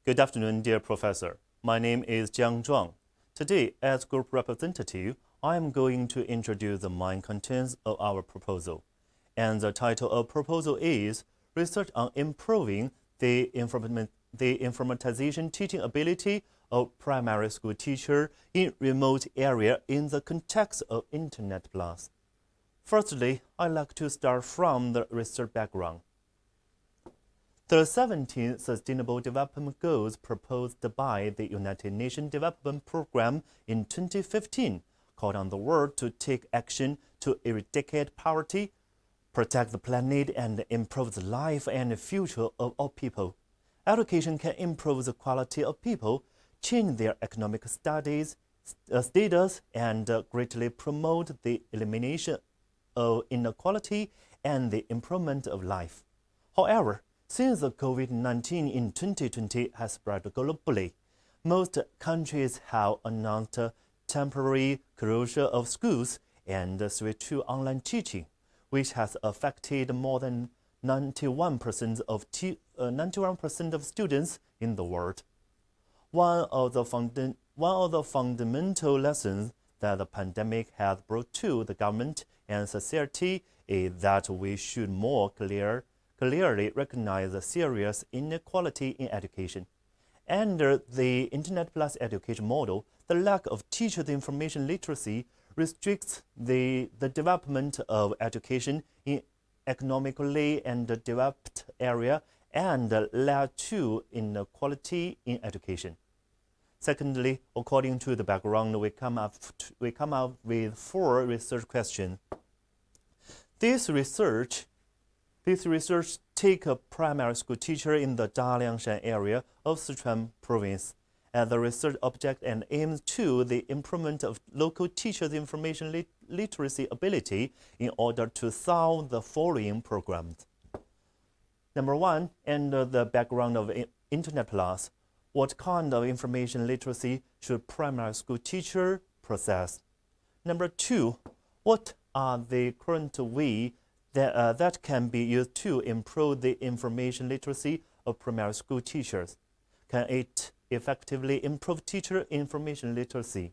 Good afternoon, dear Professor. My name is Jiang Zhuang. Today, as group representative, I am going to introduce the main contents of our proposal. And the title of proposal is Research on Improving the Informatization Teaching Ability of Primary School Teacher in Remote Area in the Context of Internet Plus. Firstly, I'd like to start from the research background. The 17 Sustainable Development Goals proposed by the United Nations Development Programme in 2015 called on the world to take action to eradicate poverty, protect the planet, and improve the life and future of all people. Education can improve the quality of people, change their economic status, and greatly promote the elimination of inequality and the improvement of life. However, since the COVID-19 in 2020 has spread globally, most countries have announced temporary closure of schools and switch to online teaching, which has affected more than 91% of students in the world. One of the fundamental lessons that the pandemic has brought to the government and society is that we should more clearly recognize the serious inequality in education. Under the Internet Plus education model, the lack of teacher information literacy restricts the development of education in economically underdeveloped area and led to inequality in education. Secondly, according to the background, we come up with 4 research questions. This research take a primary school teacher in the Daliangshan area of Sichuan province as the research object and aims to the improvement of local teachers' information literacy ability in order to solve the following programs. Number 1, under the background of Internet Plus, what kind of information literacy should primary school teacher possess? Number 2, what are the current ways that can be used to improve the information literacy of primary school teachers? Can it effectively improve teacher information literacy?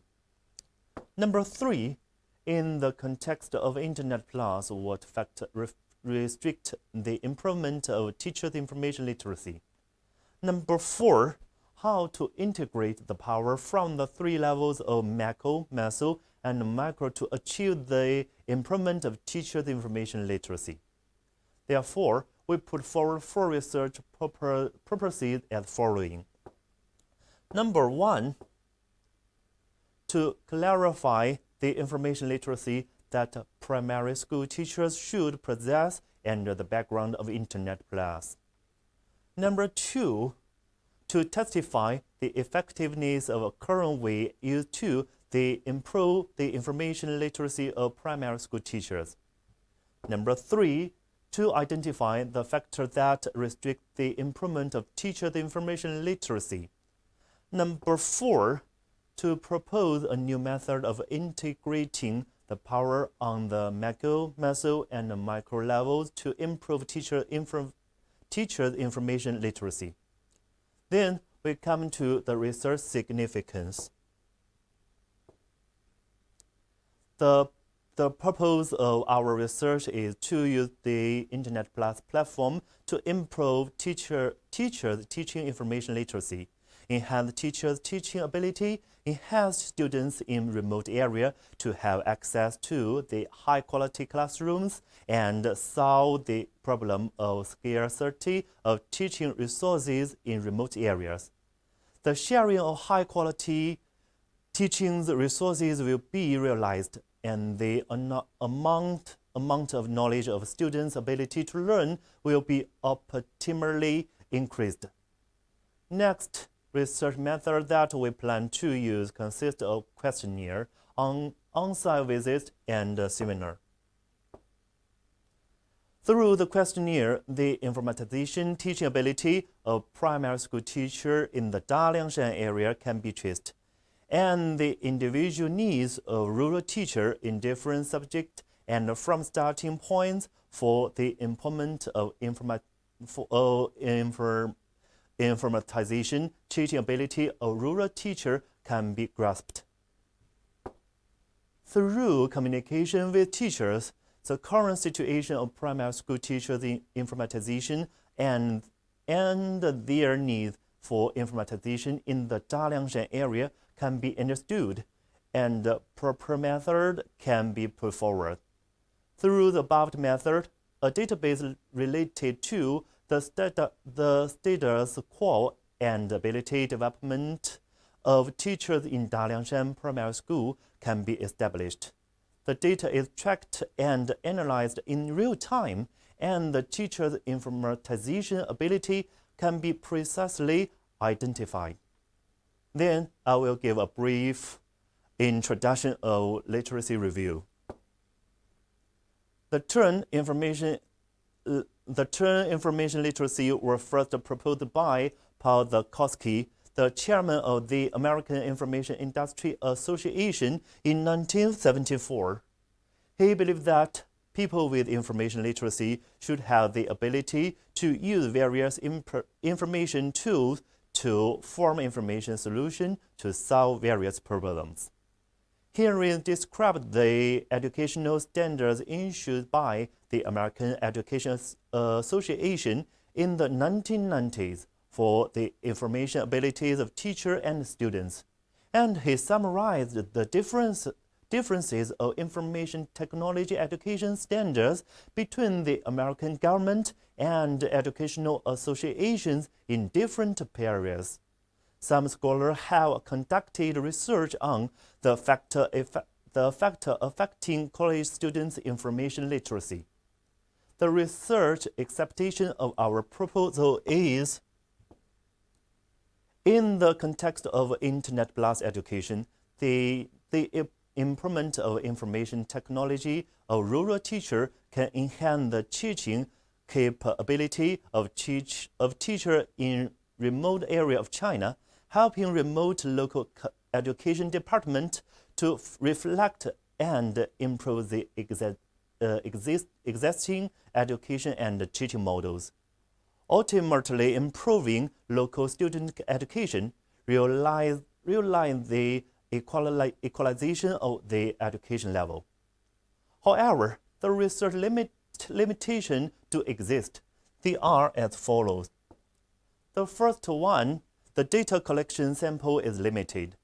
Number 3, in the context of Internet Plus, what factors restrict the improvement of teachers' information literacy? Number 4, how to integrate the power from the 3 levels of macro, meso, and micro to achieve the improvement of teachers' information literacy. Therefore, we put forward 4 research purposes as following. Number 1, to clarify the information literacy that primary school teachers should possess under the background of Internet Plus. Number 2, to testify the effectiveness of a current way used to improve the information literacy of primary school teachers. Number 3, to identify the factors that restrict the improvement of teachers' information literacy. Number 4, to propose a new method of integrating the power on the macro, meso, and micro levels to improve teachers' information literacy. Then we come to the research significance. The purpose of our research is to use the Internet Plus platform to improve teachers' teaching information literacy, enhance teachers' teaching ability, enhance students in remote area to have access to the high-quality classrooms, and solve the problem of scarcity of teaching resources in remote areas. The sharing of high-quality teaching resources will be realized, and the amount of knowledge of students' ability to learn will be optimally increased. Next, research method that we plan to use consists of questionnaire, on-site visits, and seminar. Through the questionnaire, the informatization teaching ability of primary school teacher in the Daliangshan area can be traced, and the individual needs of rural teacher in different subjects and from starting points for the improvement of informatization teaching ability of rural teacher can be grasped. Through communication with teachers, the current situation of primary school teachers in informatization and their need for informatization in the Daliangshan area can be understood, and the proper method can be put forward. Through the above method, a database related to the status quo and ability development of teachers in Daliangshan Primary School can be established. The data is tracked and analyzed in real time, and the teacher's informatization ability can be precisely identified. Then I will give a brief introduction of literacy review. The term information literacy was first proposed by Paul Zakowski, the chairman of the American Information Industry Association, in 1974. He believed that people with information literacy should have the ability to use various information tools to form information solutions to solve various problems. Herein described the educational standards issued by the American Education Association in the 1990s for the information abilities of teachers and students, and he summarized the differences of information technology education standards between the American government and educational associations in different areas. Some scholars have conducted research on the factor affecting college students' information literacy. The research acceptation of our proposal is, in the context of Internet Plus education, the improvement of information technology of rural teacher can enhance the teaching capability of teacher in remote area of China, helping remote local education department to reflect and improve the existing education and teaching models, ultimately improving local student education, realize the equalization of the education level. However, the research limitation do exist. They are as follows. The first one, the data collection sample is limited.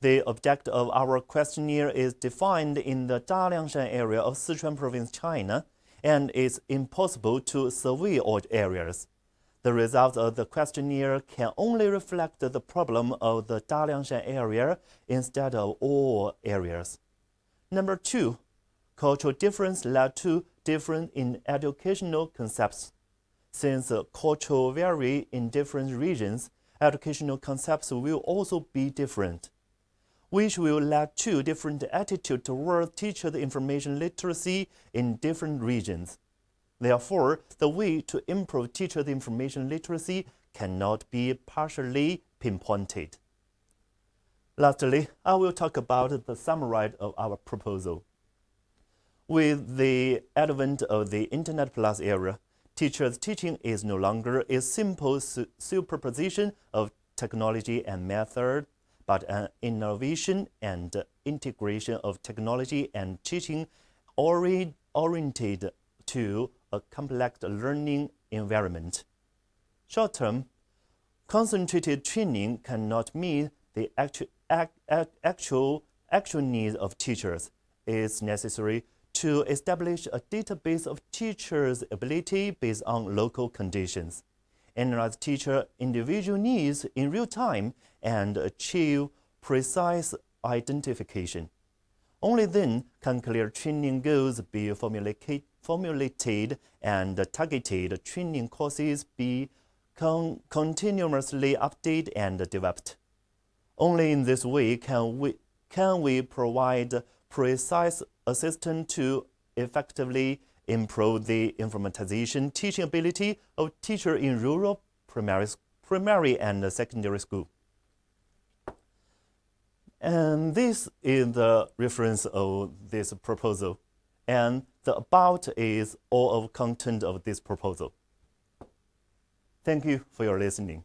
The object of our questionnaire is defined in the Daliangshan area of Sichuan province, China, and it's impossible to survey all areas. The results of the questionnaire can only reflect the problem of the Daliangshan area instead of all areas. Number two, cultural difference led to difference in educational concepts. Since culture vary in different regions, educational concepts will also be different, which will lead to different attitude towards teacher information literacy in different regions. Therefore, the way to improve teacher information literacy cannot be partially pinpointed. Lastly, I will talk about the summary of our proposal. With the advent of the Internet Plus era, teachers' teaching is no longer a simple superposition of technology and method, but an innovation and integration of technology and teaching oriented to a complex learning environment. Short-term, concentrated training cannot meet the actual needs of teachers. It's necessary to establish a database of teachers' ability based on local conditions, analyze teacher individual needs in real time, and achieve precise identification. Only then can clear training goals be formulated and targeted training courses be continuously updated and developed. Only in this way can we provide precise assistance to effectively improve the informatization teaching ability of teachers in rural primary and secondary school. And this is the reference of this proposal. And the about is all of content of this proposal. Thank you for your listening.